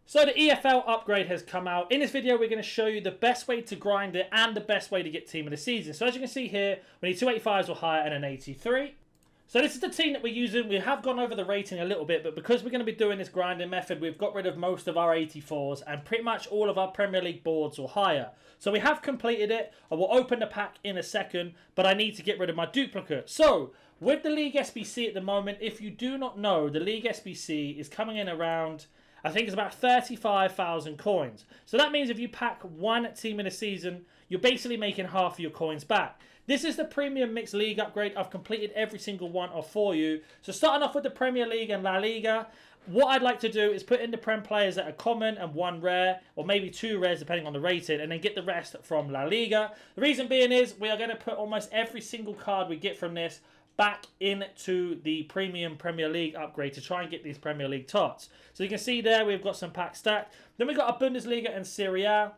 So the EFL upgrade has come out. In this video, we're going to show you the best way to grind it and the best way to get team of the season. So as you can see here, we need 285s or higher and an 83. So this is the team that we're using. We have gone over the rating a little bit, but because we're going to be doing this grinding method, we've got rid of most of our 84s and pretty much all of our Premier League boards or higher. So we have completed it. I will open the pack in a second, but I need to get rid of my duplicate. So with the League SBC at the moment, if you do not know, the League SBC is coming in around, I think it's about 35,000 coins. So that means if you pack one team in a season, you're basically making half of your coins back. This is the Premium Mixed League upgrade. I've completed every single one of for you. So starting off with the Premier League and La Liga, what I'd like to do is put in the Prem players that are common and one rare, or maybe two rares depending on the rating, and then get the rest from La Liga. The reason being is we are going to put almost every single card we get from this back into the Premium Premier League upgrade to try and get these Premier League TOTS. So you can see there we've got some packs stacked. Then we've got our Bundesliga and Serie A.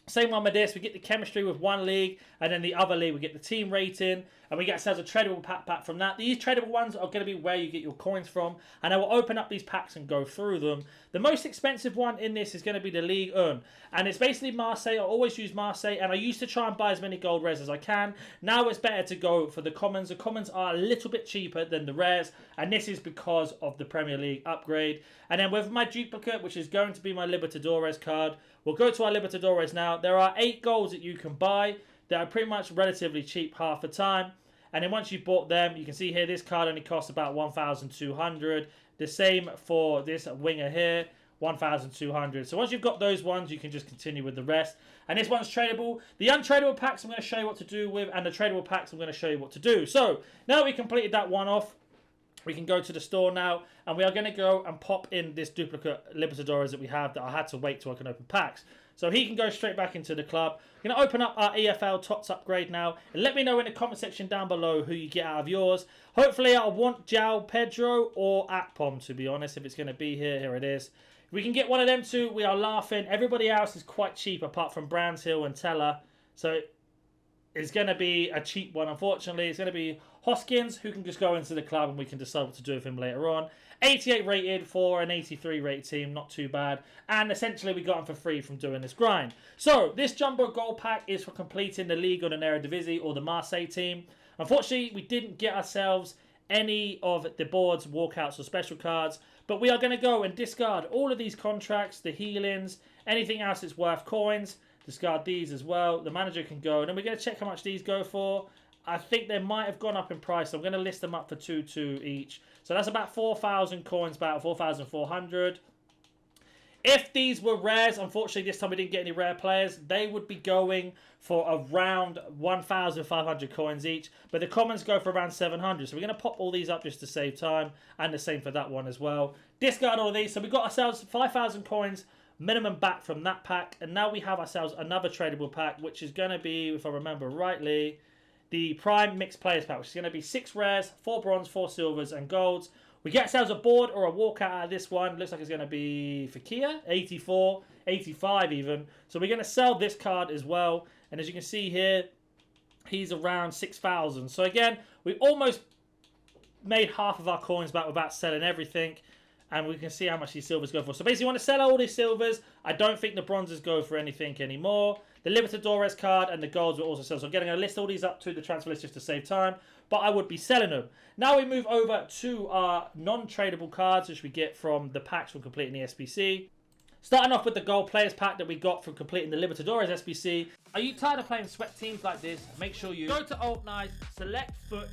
Same one with this, we get the chemistry with one league, and then the other league we get the team rating, and we get ourselves a tradable pack from that. These tradable ones are going to be where you get your coins from, and I will open up these packs and go through them. The most expensive one in this is going to be the Ligue 1, and it's basically Marseille. I always use Marseille, and I used to try and buy as many gold rares as I can. Now it's better to go for the commons. The commons are a little bit cheaper than the rares, and this is because of the Premier League upgrade. And then with my duplicate, which is going to be my Libertadores card, we'll go to our Libertadores now. There are 8 goals that you can buy that are pretty much relatively cheap half the time. And then once you've bought them, you can see here this card only costs about 1,200. The same for this winger here, 1,200. So once you've got those ones, you can just continue with the rest. And this one's tradable. The untradable packs I'm going to show you what to do with, and the tradable packs I'm going to show you what to do. So now we completed that one off, we can go to the store now, and we are going to go and pop in this duplicate Libertadores that we have that I had to wait till I can open packs. So he can go straight back into the club. I'm going to open up our EFL TOTS upgrade now, and let me know in the comment section down below who you get out of yours. Hopefully I want João Pedro or Akpom, to be honest, if it's going to be here. Here it is. If we can get one of them two, we are laughing. Everybody else is quite cheap apart from Brownshill and Teller. So it's going to be a cheap one, unfortunately. It's going to be Hoskins, who can just go into the club and we can decide what to do with him later on. 88 rated for an 83 rated team, not too bad. And essentially we got him for free from doing this grind. So this Jumbo Gold Pack is for completing the League on an Eredivisie or the Marseille team. Unfortunately, we didn't get ourselves any of the boards, walkouts or special cards. But we are going to go and discard all of these contracts, the healings, anything else that's worth coins. Discard these as well. The manager can go. And then we're going to check how much these go for. I think they might have gone up in price. So I'm going to list them up for 2,2 each. So that's about 4,000 coins, about 4,400. If these were rares, unfortunately this time we didn't get any rare players, they would be going for around 1,500 coins each. But the commons go for around 700. So we're going to pop all these up just to save time. And the same for that one as well. Discard all of these. So we got ourselves 5,000 coins minimum back from that pack. And now we have ourselves another tradable pack, which is going to be, if I remember rightly, the Prime Mixed Players pack, which is going to be 6 rares, 4 bronze, 4 silvers, and golds. We get ourselves a board or a walkout out of this one. Looks like it's going to be for Kia, 84, 85 even. So we're going to sell this card as well. And as you can see here, he's around 6,000. So again, we almost made half of our coins back without selling everything. And we can see how much these silvers go for. So basically, you want to sell all these silvers. I don't think the bronzes go for anything anymore. The Libertadores card and the golds will also sell. So I'm going to list all these up to the transfer list just to save time. But I would be selling them. Now we move over to our non-tradable cards, which we get from the packs from completing the SBC. Starting off with the gold players pack that we got from completing the Libertadores SBC. Are you tired of playing sweat teams like this? Make sure you go to Alt Nice, select foot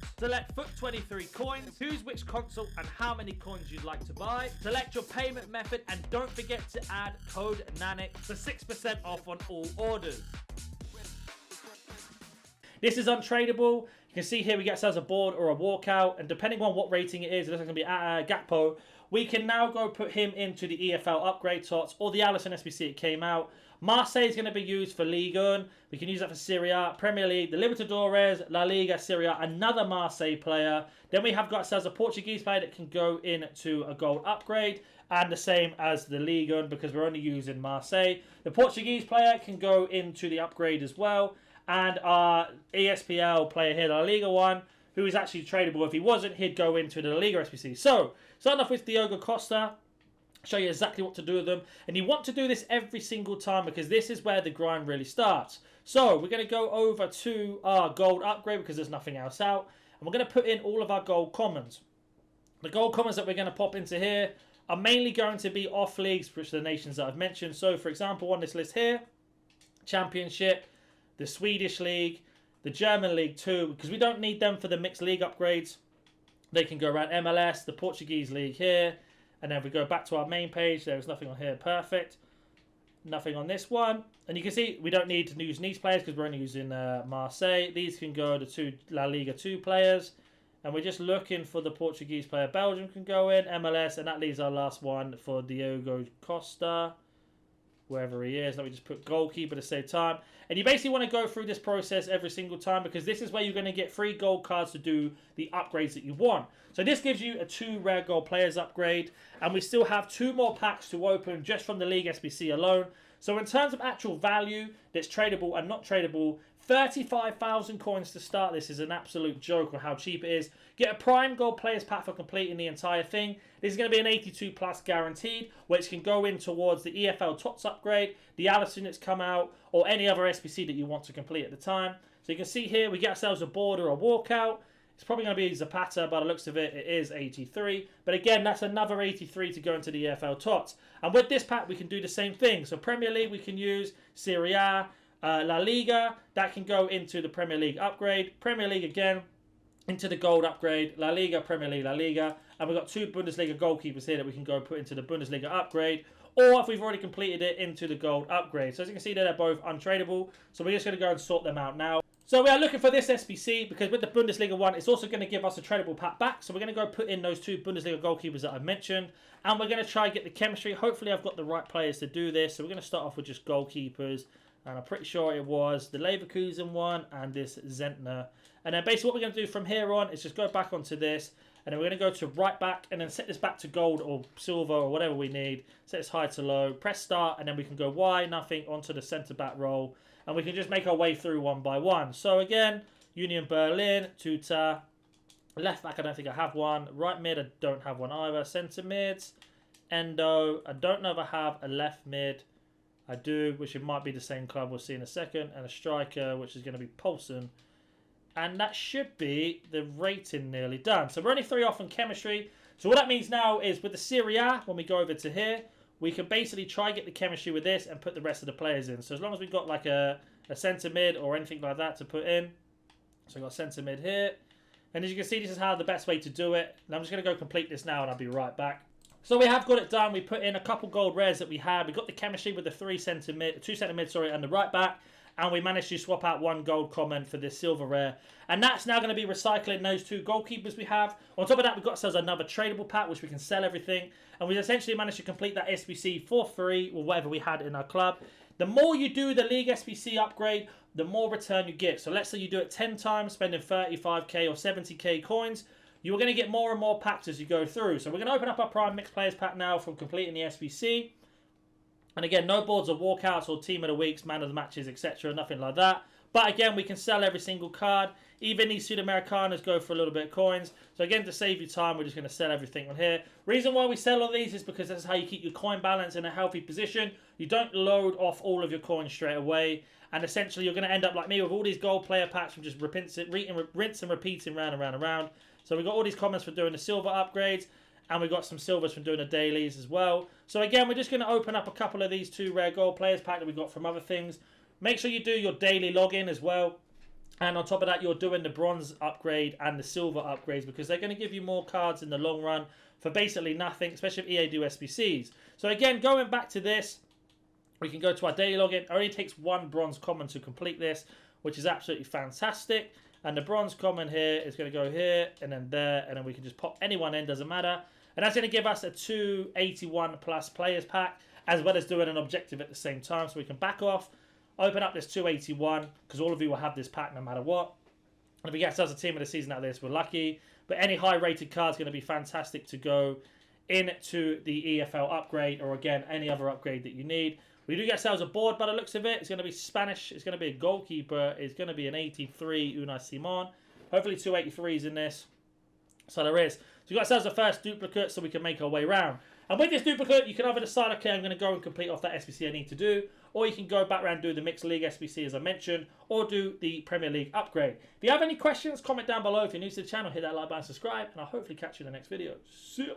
23 coins, choose which console and how many coins you'd like to buy, select your payment method, and don't forget to add code NANIC for 6% off on all orders. This is untradable. You can see here we get ourselves a board or a walkout, and depending on what rating it is, it looks like it's going to be Gakpo. We can now go put him into the EFL upgrade TOTS or the Allison SBC it came out. Marseille is going to be used for Ligue 1. We can use that for Serie A, Premier League, the Libertadores, La Liga, Serie A, another Marseille player. Then we have got ourselves a Portuguese player that can go into a gold upgrade, and the same as the Ligue 1 because we're only using Marseille. The Portuguese player can go into the upgrade as well. And our ESPL player here, La Liga one, who is actually tradable. If he wasn't, he'd go into the La Liga SBC. So, starting off with Diogo Costa. show you exactly what to do with them. And you want to do this every single time because this is where the grind really starts. So we're going to go over to our gold upgrade because there's nothing else out. And we're going to put in all of our gold commons. The gold commons that we're going to pop into here are mainly going to be off leagues, which are the nations that I've mentioned. So for example, on this list here, Championship, the Swedish League, the German League 2, because we don't need them for the mixed league upgrades. They can go around MLS, the Portuguese League here. And then if we go back to our main page, there's nothing on here. Perfect. Nothing on this one. And you can see we don't need to use these players because we're only using Marseille. These can go to 2 La Liga 2 players. And we're just looking for the Portuguese player. Belgium can go in, MLS, and that leaves our last one for Diogo Costa, wherever he is. Let me just put goalkeeper to save time. And you basically want to go through this process every single time because this is where you're going to get free gold cards to do the upgrades that you want. So this gives you a 2 rare gold players upgrade, and we still have 2 more packs to open just from the League SBC alone. So in terms of actual value that's tradable and not tradable, 35,000 coins to start. This is an absolute joke on how cheap it is. Get a prime gold players pack for completing the entire thing. This is going to be an 82 plus guaranteed, which can go in towards the EFL TOTS upgrade, the Allison that's come out, or any other SBC that you want to complete at the time. So you can see here, we get ourselves a board or a walkout. It's probably going to be Zapata, by the looks of it, it is 83. But again, that's another 83 to go into the EFL TOTS. And with this pack, we can do the same thing. So Premier League, we can use Serie A, La Liga, that can go into the Premier League upgrade. Premier League again, into the gold upgrade. La Liga, Premier League, La Liga. And we've got 2 Bundesliga goalkeepers here that we can go put into the Bundesliga upgrade. Or if we've already completed it, into the gold upgrade. So as you can see, they're both untradable. So we're just going to go and sort them out now. So we are looking for this SBC because with the Bundesliga one, it's also going to give us a tradable pack back. So we're going to go put in those 2 Bundesliga goalkeepers that I've mentioned. And we're going to try and get the chemistry. Hopefully I've got the right players to do this. So we're going to start off with just goalkeepers. And I'm pretty sure it was the Leverkusen one and this Zentner. And then basically what we're going to do from here on is just go back onto this. And then we're going to go to right back and then set this back to gold or silver or whatever we need. Set this high to low. Press start and then we can go Y, nothing, onto the centre back role. And we can just make our way through one by one. So again, Union Berlin, Tuta. Left back, I don't think I have one. Right mid, I don't have one either. Centre mids, Endo. I don't know if I have a left mid. I do, which it might be the same club. We'll see in a second. And a striker, which is going to be Poulsen. And that should be the rating nearly done. So we're only 3 off on chemistry. So what that means now is with the Serie A, when we go over to here, we can basically try and get the chemistry with this and put the rest of the players in. So as long as we've got like a centre mid or anything like that to put in. So we've got centre mid here. And as you can see, this is how the best way to do it. And I'm just going to go complete this now and I'll be right back. So we have got it done. We put in a couple gold rares that we had. We got the chemistry with the 2 centre mid, and the right back. And we managed to swap out 1 gold common for this silver rare. And that's now going to be recycling those 2 goalkeepers we have. On top of that, we've got ourselves another tradable pack, which we can sell everything. And we essentially managed to complete that SBC for free, or whatever we had in our club. The more you do the League SBC upgrade, the more return you get. So let's say you do it 10 times, spending 35k or 70k coins. You're going to get more and more packs as you go through. So we're going to open up our Prime Mixed Players pack now from completing the SBC. And again, no boards or walkouts or team of the weeks, man of the matches, etc. Nothing like that. But again, we can sell every single card. Even these Sudamericanas go for a little bit of coins. So again, to save you time, we're just going to sell everything on here. Reason why we sell all these is because that's how you keep your coin balance in a healthy position. You don't load off all of your coins straight away. And essentially, you're going to end up like me with all these gold player packs from just rinse and repeating round and round and round. So we've got all these comments for doing the silver upgrades. And we've got some silvers from doing the dailies as well. So again, we're just going to open up a couple of these 2 rare gold players pack that we got from other things. Make sure you do your daily login as well. And on top of that, you're doing the bronze upgrade and the silver upgrades because they're going to give you more cards in the long run for basically nothing, especially if EA do SBCs. So again, going back to this, we can go to our daily login. It only takes 1 bronze common to complete this, which is absolutely fantastic. And the bronze common here is going to go here and then there. And then we can just pop anyone in, doesn't matter. And that's going to give us a 281 plus players pack, as well as doing an objective at the same time. So we can back off, open up this 281, because all of you will have this pack no matter what. And if we get ourselves a team of the season out of this, we're lucky. But any high rated card is going to be fantastic to go into the EFL upgrade, or again, any other upgrade that you need. We do get ourselves a board by the looks of it. It's going to be Spanish. It's going to be a goalkeeper. It's going to be an 83 Unai Simon. Hopefully 283s in this. So there is. So we got ourselves the first duplicate so we can make our way around. And with this duplicate, you can either decide, okay, I'm going to go and complete off that SBC I need to do, or you can go back around and do the Mixed League SBC as I mentioned, or do the Premier League upgrade. If you have any questions, comment down below. If you're new to the channel, hit that like button, subscribe, and I'll hopefully catch you in the next video. See ya!